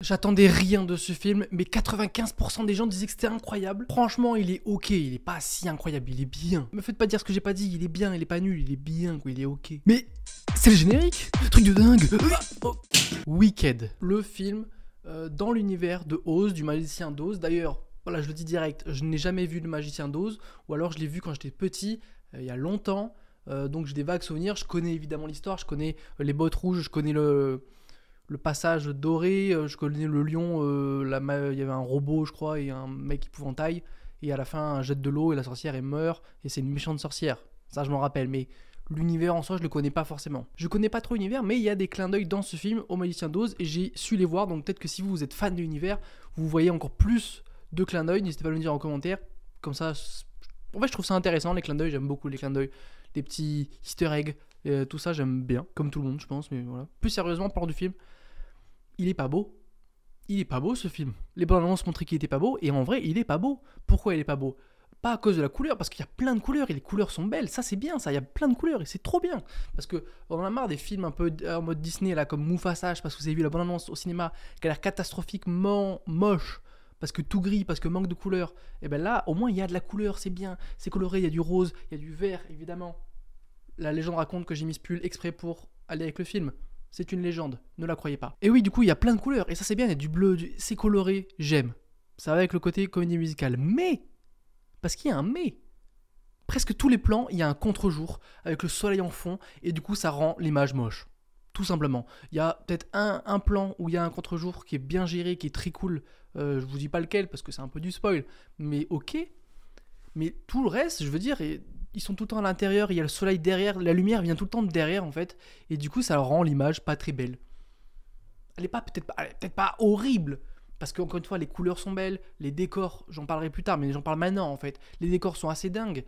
J'attendais rien de ce film, mais 95% des gens disaient que c'était incroyable. Franchement, il est ok, il est pas si incroyable, il est bien. Me faites pas dire ce que j'ai pas dit, il est bien, il est pas nul, il est bien, quoi, il est ok. Mais c'est le générique, truc de dingue. Wicked, le film dans l'univers de Oz, du magicien d'Oz. D'ailleurs, voilà, je le dis direct, je n'ai jamais vu le magicien d'Oz, ou alors je l'ai vu quand j'étais petit, il y a longtemps. Donc j'ai des vagues souvenirs, je connais évidemment l'histoire, je connais les bottes rouges, je connais le passage doré, je connais le lion, il y avait un robot je crois et un mec épouvantail, et à la fin un jette de l'eau et la sorcière elle meurt, et c'est une méchante sorcière, ça je m'en rappelle, mais l'univers en soi je le connais pas forcément. Je connais pas trop l'univers, mais il y a des clins d'œil dans ce film au magicien d'Oz, et j'ai su les voir, donc peut-être que si vous êtes fan de l'univers, vous voyez encore plus de clins d'œil, n'hésitez pas à me le dire en commentaire, comme ça, en fait je trouve ça intéressant les clins d'œil, j'aime beaucoup les clins d'œil, des petits easter eggs, tout ça j'aime bien, comme tout le monde je pense, mais voilà. Plus sérieusement, parlant du film, il est pas beau. Il est pas beau ce film. Les bandes annonces montraient qu'il était pas beau, et en vrai il est pas beau. Pourquoi il est pas beau? Pas à cause de la couleur, parce qu'il y a plein de couleurs et les couleurs sont belles, ça c'est bien, ça, il y a plein de couleurs et c'est trop bien. Parce que on en a marre des films un peu en mode Disney là, comme Mufasa, parce que vous avez vu la bande annonce au cinéma, qui a l'air catastrophiquement moche, parce que tout gris, parce que manque de couleurs. Et ben là, au moins il y a de la couleur, c'est bien, c'est coloré, il y a du rose, il y a du vert évidemment. La légende raconte que j'ai mis ce pull exprès pour aller avec le film. C'est une légende, ne la croyez pas. Et oui, du coup, il y a plein de couleurs, et ça c'est bien, il y a du bleu, c'est coloré, j'aime. Ça va avec le côté comédie musicale. Mais, parce qu'il y a un mais, presque tous les plans, il y a un contre-jour, avec le soleil en fond, et du coup, ça rend l'image moche. Tout simplement. Il y a peut-être un plan où il y a un contre-jour qui est bien géré, qui est très cool. Je vous dis pas lequel, parce que c'est un peu du spoil, mais ok. Mais tout le reste, je veux dire, ils sont tout le temps à l'intérieur, il y a le soleil derrière, la lumière vient tout le temps de derrière en fait, et du coup ça rend l'image pas très belle. Elle est peut-être pas horrible, parce qu'encore une fois les couleurs sont belles, les décors, j'en parlerai plus tard, mais j'en parle maintenant en fait, les décors sont assez dingues,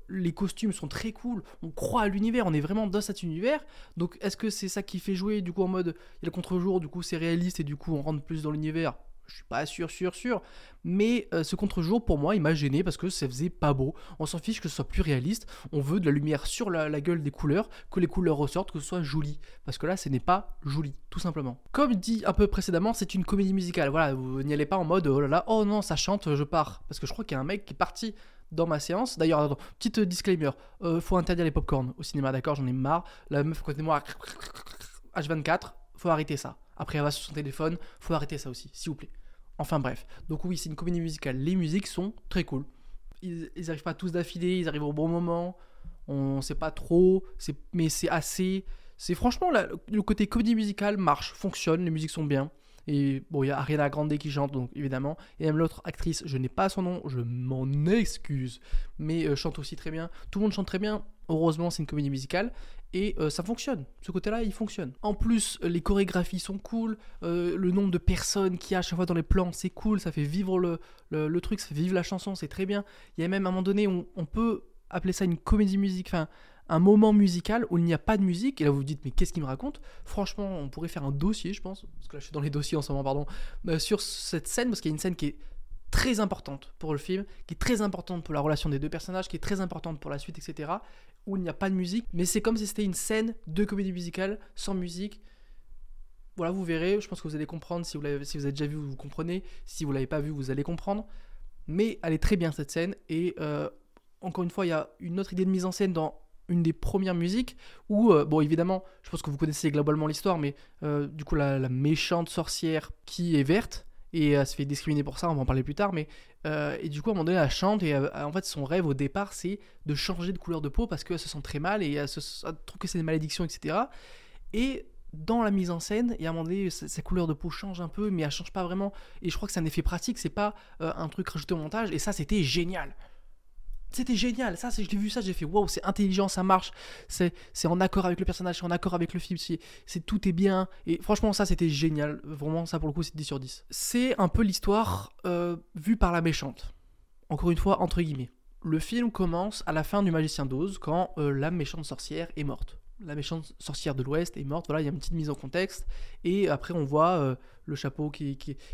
les costumes sont très cool, on croit à l'univers, on est vraiment dans cet univers, donc est-ce que c'est ça qui fait jouer du coup en mode, il y a le contre-jour, du coup c'est réaliste et du coup on rentre plus dans l'univers? Je suis pas sûr. Mais ce contre-jour, pour moi, il m'a gêné parce que ça faisait pas beau. On s'en fiche que ce soit plus réaliste. On veut de la lumière sur la gueule des couleurs, que les couleurs ressortent, que ce soit joli. Parce que là, ce n'est pas joli, tout simplement. Comme dit un peu précédemment, c'est une comédie musicale. Voilà, vous n'y allez pas en mode oh là là, oh non, ça chante, je pars. Parce que je crois qu'il y a un mec qui est parti dans ma séance. D'ailleurs, attends, petite disclaimer, faut interdire les popcorn au cinéma, d'accord, j'en ai marre. La meuf à côté de moi, H24, faut arrêter ça. Après, elle va sur son téléphone, faut arrêter ça aussi, s'il vous plaît. Enfin bref, donc oui, c'est une comédie musicale. Les musiques sont très cool. Ils arrivent pas tous d'affilée, ils arrivent au bon moment. On sait pas trop, mais c'est assez. C'est franchement, le côté comédie musicale marche, fonctionne, les musiques sont bien. Et bon, il y a Ariana Grande qui chante, donc évidemment. Et même l'autre actrice, je n'ai pas son nom, je m'en excuse. Mais chante aussi très bien. Tout le monde chante très bien. Heureusement, c'est une comédie musicale. Et ça fonctionne. Ce côté-là, il fonctionne. En plus, les sont cool. Le nombre de personnes qu'il y a à chaque fois dans les plans, c'est cool. Ça fait vivre le truc, ça fait vivre la chanson, c'est très bien. Il y a même à un moment donné où on peut appeler ça une comédie musicale. Enfin, un moment musical où il n'y a pas de musique, et là vous vous dites mais qu'est-ce qu'il me raconte? Franchement on pourrait faire un dossier je pense, parce que là je suis dans les dossiers en ce moment pardon, sur cette scène, parce qu'il y a une scène qui est très importante pour le film, qui est très importante pour la relation des deux personnages, qui est très importante pour la suite, etc., où il n'y a pas de musique, mais c'est comme si c'était une scène de comédie musicale sans musique. Voilà, vous verrez, je pense que vous allez comprendre, si vous avez déjà vu vous comprenez, si vous l'avez pas vu vous allez comprendre, mais elle est très bien cette scène, et encore une fois il y a une autre idée de mise en scène dans une des premières musiques où, bon évidemment, je pense que vous connaissez globalement l'histoire, mais du coup la méchante sorcière qui est verte, et elle se fait discriminer pour ça, on va en parler plus tard, mais et du coup à un moment donné elle chante, et en fait son rêve au départ c'est de changer de couleur de peau parce qu'elle se sent très mal, et elle trouve que c'est une malédiction, etc. Et dans la mise en scène, et à un moment donné sa couleur de peau change un peu, mais elle change pas vraiment, et je crois que c'est un effet pratique, c'est pas un truc rajouté au montage, et ça c'était génial. C'était génial, ça, je l'ai vu ça, j'ai fait waouh, c'est intelligent, ça marche, c'est en accord avec le personnage, c'est en accord avec le film, tout est bien, et franchement ça c'était génial, vraiment ça pour le coup c'est 10 sur 10. C'est un peu l'histoire vue par la méchante, encore une fois entre guillemets. Le film commence à la fin du Magicien d'Oz, quand la méchante sorcière est morte. La méchante sorcière de l'Ouest est morte, voilà, il y a une petite mise en contexte, et après on voit le chapeau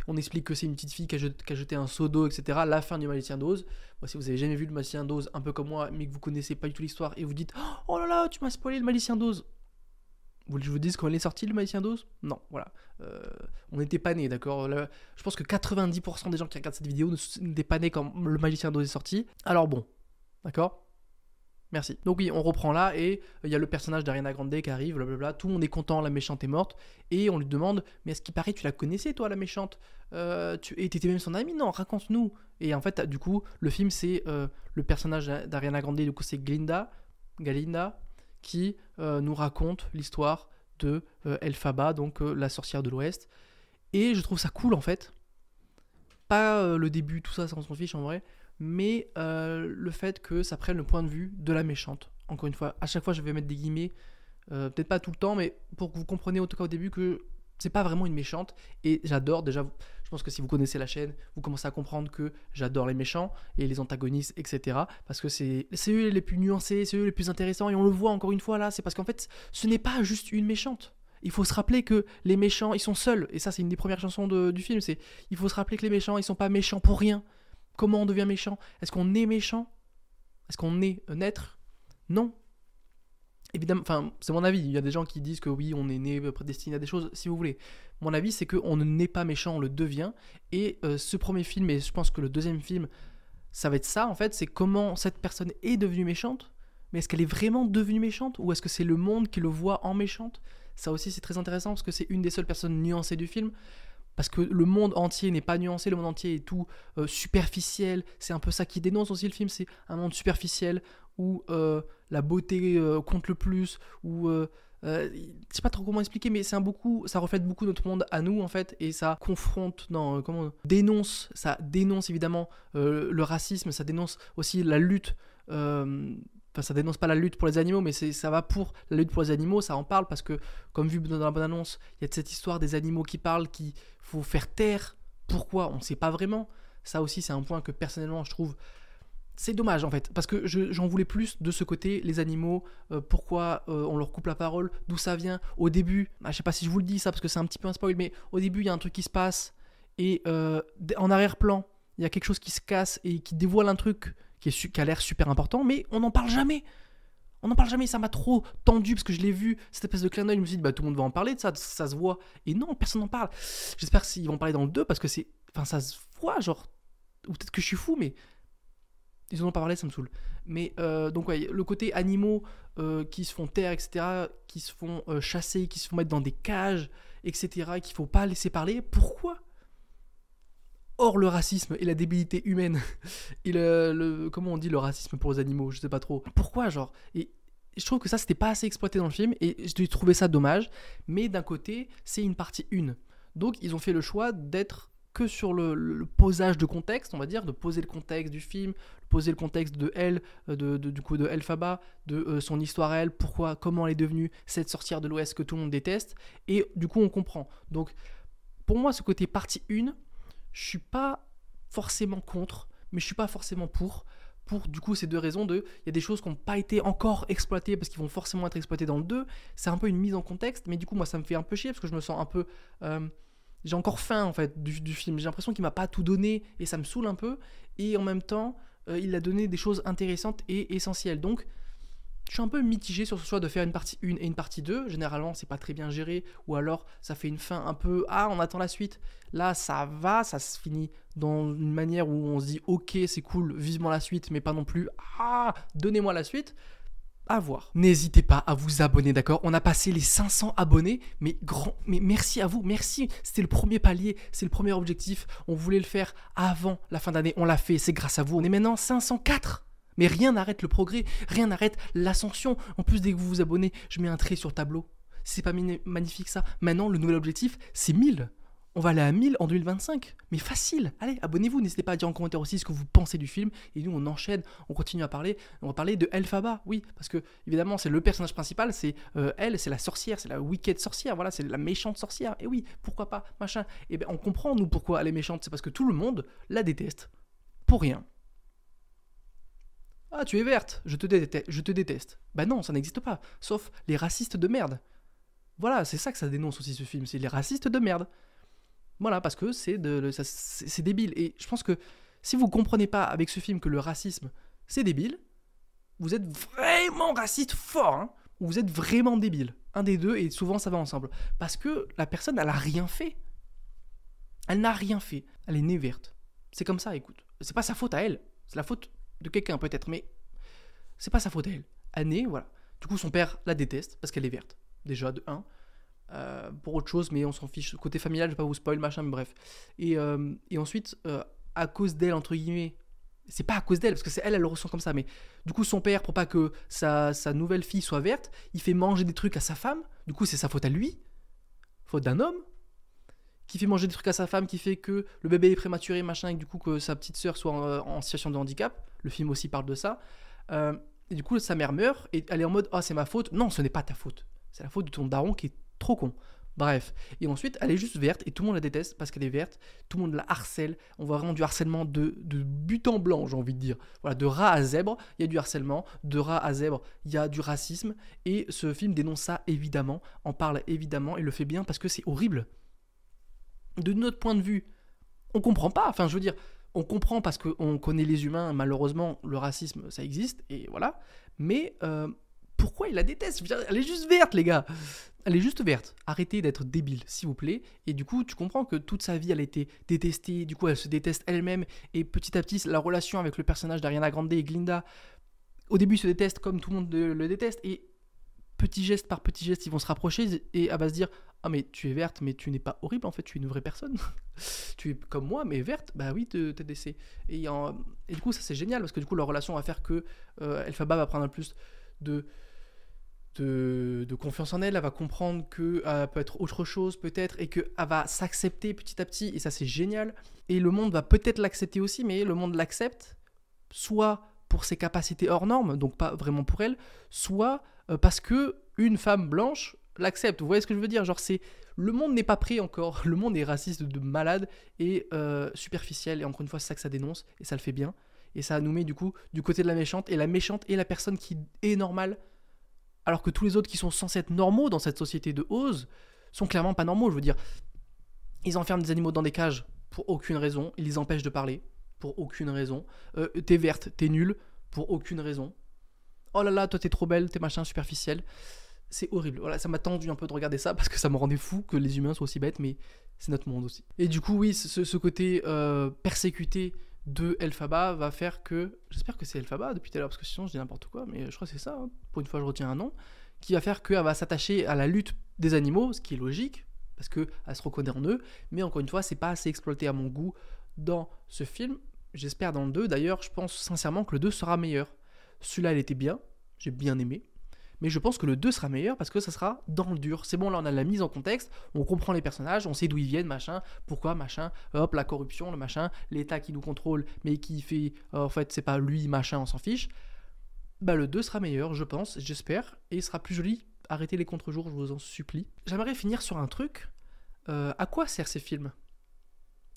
on explique que c'est une petite fille qui a jeté un seau d'eau, etc. La fin du Magicien d'Oz. Moi, si vous avez jamais vu le Magicien d'Oz, un peu comme moi, mais que vous connaissez pas du tout l'histoire, et vous dites « Oh là là, tu m'as spoilé le Magicien d'Oz !» Vous voulez que je vous dise quand il est sorti, le Magicien d'Oz? Non, voilà. On n'était pas nés, d'accord. Là, je pense que 90% des gens qui regardent cette vidéo n'étaient pas nés quand le Magicien d'Oz est sorti. Alors bon, d'accord. Merci. Donc oui, on reprend là et il y a le personnage d'Ariana Grande qui arrive, blablabla. Tout le monde est content, la méchante est morte. Et on lui demande, mais est-ce qu'il paraît tu la connaissais toi, la méchante et t'étais même son amie? Non, raconte-nous. Et en fait, du coup, le film c'est le personnage d'Ariana Grande, du coup c'est Galinda, qui nous raconte l'histoire de Elphaba, donc la sorcière de l'Ouest. Et je trouve ça cool en fait. Pas le début, tout ça, ça on s'en fiche en vrai. Mais le fait que ça prenne le point de vue de la méchante. Encore une fois, à chaque fois je vais mettre des guillemets, peut-être pas tout le temps, mais pour que vous compreniez en tout cas au début que c'est pas vraiment une méchante. Et j'adore déjà, je pense que si vous connaissez la chaîne, vous commencez à comprendre que j'adore les méchants et les antagonistes, etc. Parce que c'est eux les plus nuancés, c'est eux les plus intéressants. Et on le voit encore une fois là, c'est parce qu'en fait ce n'est pas juste une méchante. Il faut se rappeler que les méchants, ils sont seuls. Et ça, c'est une des premières chansons du film. C'est il faut se rappeler que les méchants, ils sont pas méchants pour rien. Comment on devient méchant? Est-ce qu'on est méchant? Est-ce qu'on est un être? Non. Évidemment, enfin, c'est mon avis. Il y a des gens qui disent que oui, on est né prédestiné à des choses, si vous voulez. Mon avis, c'est qu'on ne naît pas méchant, on le devient. Et ce premier film, et je pense que le deuxième film, ça va être ça, en fait. C'est comment cette personne est devenue méchante. Mais est-ce qu'elle est vraiment devenue méchante? Ou est-ce que c'est le monde qui le voit en méchante? Ça aussi, c'est très intéressant parce que c'est une des seules personnes nuancées du film. Parce que le monde entier n'est pas nuancé, le monde entier est tout superficiel. C'est un peu ça qui dénonce aussi le film, c'est un monde superficiel où la beauté compte le plus, où je sais pas trop comment expliquer, mais ça reflète beaucoup notre monde à nous en fait, et ça confronte, ça dénonce évidemment le racisme, ça dénonce aussi la lutte. Enfin, ça dénonce pas la lutte pour les animaux, mais ça va pour la lutte pour les animaux, ça en parle parce que, comme vu dans la bonne annonce, il y a cette histoire des animaux qui parlent, qu'il faut faire taire. Pourquoi? On ne sait pas vraiment. Ça aussi, c'est un point que personnellement, je trouve, c'est dommage en fait, parce que j'en voulais plus de ce côté, les animaux, pourquoi on leur coupe la parole, d'où ça vient. Au début, je sais pas si je vous le dis ça, parce que c'est un petit peu un spoil, mais au début, il y a un truc qui se passe, et en arrière-plan, il y a quelque chose qui se casse et qui dévoile un truc qui a l'air super important, mais on n'en parle jamais. On n'en parle jamais, ça m'a trop tendu parce que je l'ai vu, cette espèce de clin d'œil, je me suis dit, bah tout le monde va en parler de ça, ça se voit. Et non, personne n'en parle. J'espère qu'ils vont parler dans le 2 parce que ça se voit, genre, ou peut-être que je suis fou, mais ils en ont pas parlé, ça me saoule. Mais donc ouais, le côté animaux qui se font taire, etc., qui se font chasser, qui se font mettre dans des cages, etc., qu'il faut pas laisser parler, pourquoi? Or, le racisme et la débilité humaine, et comment on dit le racisme pour les animaux, je sais pas trop. Pourquoi, genre? Et je trouve que ça, c'était pas assez exploité dans le film, et j'ai trouvé ça dommage, mais d'un côté, c'est une partie 1. Donc, ils ont fait le choix d'être que sur le posage de contexte, on va dire, de poser le contexte du film, poser le contexte de elle, du coup de Elphaba, de son histoire à elle, comment elle est devenue cette sorcière de l'Ouest que tout le monde déteste, et du coup, on comprend. Donc, pour moi, ce côté partie 1, je suis pas forcément contre, mais je suis pas forcément pour du coup ces deux raisons il y a des choses qui n'ont pas été encore exploitées parce qu'ils vont forcément être exploitées dans le 2, c'est un peu une mise en contexte, mais du coup moi ça me fait un peu chier parce que je me sens un peu j'ai encore faim en fait du film, j'ai l'impression qu'il m'a pas tout donné et ça me saoule un peu, et en même temps il a donné des choses intéressantes et essentielles, donc je suis un peu mitigé sur ce choix de faire une partie 1 et une partie 2. Généralement, c'est pas très bien géré, ou alors ça fait une fin un peu « Ah, on attend la suite ». Là, ça va, ça se finit dans une manière où on se dit « Ok, c'est cool, vivement la suite », mais pas non plus « Ah, donnez-moi la suite ». À voir. N'hésitez pas à vous abonner, d'accord? On a passé les 500 abonnés, mais merci à vous, merci. C'était le premier palier, c'est le premier objectif. On voulait le faire avant la fin d'année, on l'a fait, c'est grâce à vous. On est maintenant 504. Mais rien n'arrête le progrès, rien n'arrête l'ascension. En plus, dès que vous vous abonnez, je mets un trait sur le tableau. C'est pas magnifique ça? Maintenant, le nouvel objectif, c'est 1000. On va aller à 1000 en 2025. Mais facile. Allez, abonnez-vous. N'hésitez pas à dire en commentaire aussi ce que vous pensez du film. Et nous, on enchaîne, on continue à parler. On va parler de Elphaba, oui. Parce que, évidemment, c'est le personnage principal. C'est elle, c'est la sorcière, c'est la wicked sorcière. Voilà, c'est la méchante sorcière. Et oui, pourquoi pas, machin. Et bien, on comprend, nous, pourquoi elle est méchante. C'est parce que tout le monde la déteste. Pour rien. Ah, tu es verte, je te déteste. Bah non, ça n'existe pas, sauf les racistes de merde. Voilà, c'est ça que ça dénonce aussi ce film, c'est les racistes de merde. Voilà, parce que c'est débile. Et je pense que si vous comprenez pas avec ce film que le racisme, c'est débile, vous êtes vraiment raciste fort, hein. ou vous êtes vraiment débile. Un des deux, et souvent ça va ensemble. Parce que la personne, elle a rien fait. Elle n'a rien fait. Elle est née verte. C'est comme ça, écoute. C'est pas sa faute à elle. C'est la faute de quelqu'un peut-être, mais c'est pas sa faute à elle. Elle est née, voilà. Du coup, son père la déteste parce qu'elle est verte. Déjà, de 1. Pour autre chose, mais on s'en fiche. Côté familial, je vais pas vous spoil, machin, mais bref. Et ensuite, à cause d'elle, entre guillemets, c'est pas à cause d'elle, parce que c'est elle le ressent comme ça, mais du coup, son père, pour pas que sa nouvelle fille soit verte, il fait manger des trucs à sa femme. Du coup, c'est sa faute à lui. Faute d'un homme qui fait manger des trucs à sa femme, qui fait que le bébé est prématuré, machin, et du coup que sa petite sœur soit en situation de handicap. Le film aussi parle de ça. Et du coup, sa mère meurt, et elle est en mode « Ah, c'est ma faute ». Non, ce n'est pas ta faute. C'est la faute de ton daron qui est trop con. Bref. Et ensuite, elle est juste verte, et tout le monde la déteste parce qu'elle est verte. Tout le monde la harcèle. On voit vraiment du harcèlement de but en blanc, j'ai envie de dire. Voilà, de rat à zèbre, il y a du harcèlement. De rat à zèbre, il y a du racisme. Et ce film dénonce ça, évidemment. En parle évidemment, et le fait bien parce que c'est horrible. De notre point de vue, on comprend pas. Enfin, je veux dire, on comprend parce qu'on connaît les humains. Malheureusement, le racisme, ça existe. Et voilà. Mais pourquoi il la déteste? Je veux dire, elle est juste verte, les gars. Elle est juste verte. Arrêtez d'être débile, s'il vous plaît. Et du coup, tu comprends que toute sa vie, elle a été détestée. Du coup, elle se déteste elle-même. Et petit à petit, la relation avec le personnage d'Ariana Grande et Glinda, au début, se déteste comme tout le monde le déteste. Et petit geste par petit geste, ils vont se rapprocher et elle va se dire « Ah mais tu es verte, mais tu n'es pas horrible en fait, tu es une vraie personne. Tu es comme moi, mais verte, bah oui, t'es décès. » Et du coup, ça c'est génial parce que du coup, leur relation va faire que Elphaba va prendre un plus de confiance en elle, elle va comprendre qu'elle peut être autre chose peut-être et qu'elle va s'accepter petit à petit et ça c'est génial. Et le monde va peut-être l'accepter aussi, mais le monde l'accepte soit pour ses capacités hors normes, donc pas vraiment pour elle, soit parce que une femme blanche l'accepte. Vous voyez ce que je veux dire? Genre le monde n'est pas prêt encore, le monde est raciste de malade et superficiel, et encore une fois c'est ça que ça dénonce, et ça le fait bien, et ça nous met du coup du côté de la méchante est la personne qui est normale, alors que tous les autres qui sont censés être normaux dans cette société de Oz sont clairement pas normaux. Je veux dire, ils enferment des animaux dans des cages pour aucune raison, ils les empêchent de parler pour aucune raison, t'es verte, t'es nulle pour aucune raison, oh là là, toi t'es trop belle, t'es machin superficiel. C'est horrible. Voilà, ça m'a tendu un peu de regarder ça parce que ça me rendait fou que les humains soient aussi bêtes, mais c'est notre monde aussi. Et du coup, oui, ce côté persécuté de Elphaba va faire que, j'espère que c'est Elphaba depuis tout à l'heure parce que sinon je dis n'importe quoi, mais je crois que c'est ça, hein. Pour une fois je retiens un nom, qui va faire qu'elle va s'attacher à la lutte des animaux, ce qui est logique parce qu'elle se reconnaît en eux, mais encore une fois, c'est pas assez exploité à mon goût dans ce film. J'espère dans le 2, d'ailleurs, je pense sincèrement que le 2 sera meilleur. Celui-là, il était bien, j'ai bien aimé. Mais je pense que le 2 sera meilleur parce que ça sera dans le dur. C'est bon, là on a la mise en contexte, on comprend les personnages, on sait d'où ils viennent, machin, pourquoi, machin, hop, la corruption, le machin, l'État qui nous contrôle, mais qui fait, en fait, c'est pas lui, machin, on s'en fiche. Bah le 2 sera meilleur, je pense, j'espère, et il sera plus joli. Arrêtez les contre-jours, je vous en supplie. J'aimerais finir sur un truc. À quoi servent ces films?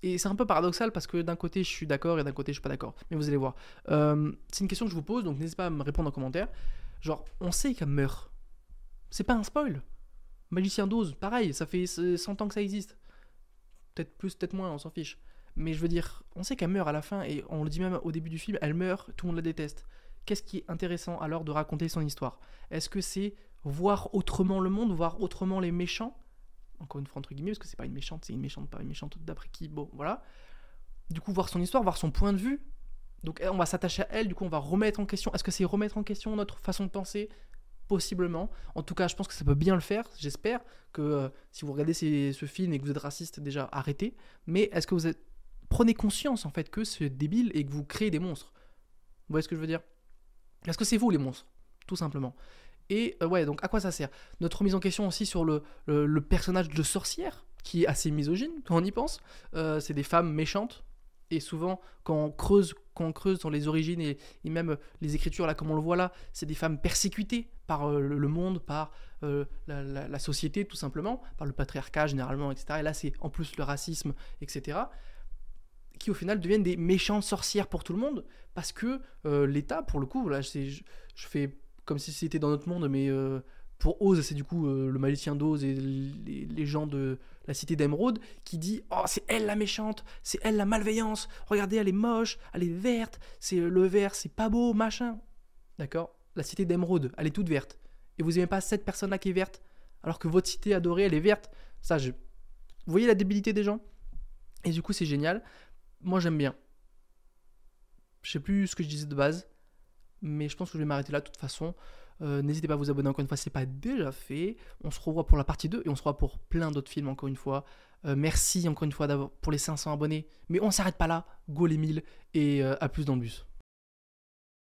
Et c'est un peu paradoxal parce que d'un côté je suis d'accord et d'un côté je suis pas d'accord. Mais vous allez voir. C'est une question que je vous pose, donc n'hésitez pas à me répondre en commentaire. Genre, on sait qu'elle meurt. C'est pas un spoil. Magicien d'Oz, pareil, ça fait 100 ans que ça existe. Peut-être plus, peut-être moins, on s'en fiche. Mais je veux dire, on sait qu'elle meurt à la fin, et on le dit même au début du film, elle meurt, tout le monde la déteste. Qu'est-ce qui est intéressant alors de raconter son histoire? Est-ce que c'est voir autrement le monde, voir autrement les méchants? Encore une fois, entre guillemets, parce que c'est pas une méchante, c'est une méchante, pas une méchante d'après qui, bon, voilà. Du coup, voir son histoire, voir son point de vue. Donc on va s'attacher à elle, du coup on va remettre en question. Est-ce que c'est remettre en question notre façon de penser? Possiblement. En tout cas, je pense que ça peut bien le faire. J'espère que si vous regardez ce film et que vous êtes raciste, déjà arrêtez. Mais est-ce que prenez conscience en fait que c'est débile et que vous créez des monstres? Vous voyez ce que je veux dire? Est-ce que c'est vous les monstres? Tout simplement. Et ouais, donc à quoi ça sert? Notre remise en question aussi sur le personnage de sorcière, qui est assez misogyne quand on y pense. C'est des femmes méchantes. Et souvent, quand on creuse dans les origines et même les écritures, là, comme on le voit là, c'est des femmes persécutées par le monde, par la société, tout simplement, par le patriarcat généralement, etc. Et là, c'est en plus le racisme, etc., qui au final deviennent des méchantes sorcières pour tout le monde, parce que l'État, pour le coup, là, je fais comme si c'était dans notre monde, mais pour Oz, c'est du coup le magicien d'Oz et les gens de la cité d'Emeraude qui dit « Oh, c'est elle la méchante, c'est elle la malveillance, regardez, elle est moche, elle est verte, c'est le vert, c'est pas beau, machin. » D'accord? La cité d'Emeraude, elle est toute verte. et vous aimez pas cette personne-là qui est verte, alors que votre cité adorée, elle est verte. Vous voyez la débilité des gens? Et du coup, c'est génial. Moi, j'aime bien. Je sais plus ce que je disais de base, mais je pense que je vais m'arrêter là de toute façon. N'hésitez pas à vous abonner encore une fois si ce n'est pas déjà fait. On se revoit pour la partie 2 et on se revoit pour plein d'autres films encore une fois. Merci encore une fois pour les 500 abonnés. Mais on s'arrête pas là. Go les 1000 et à plus dans le bus.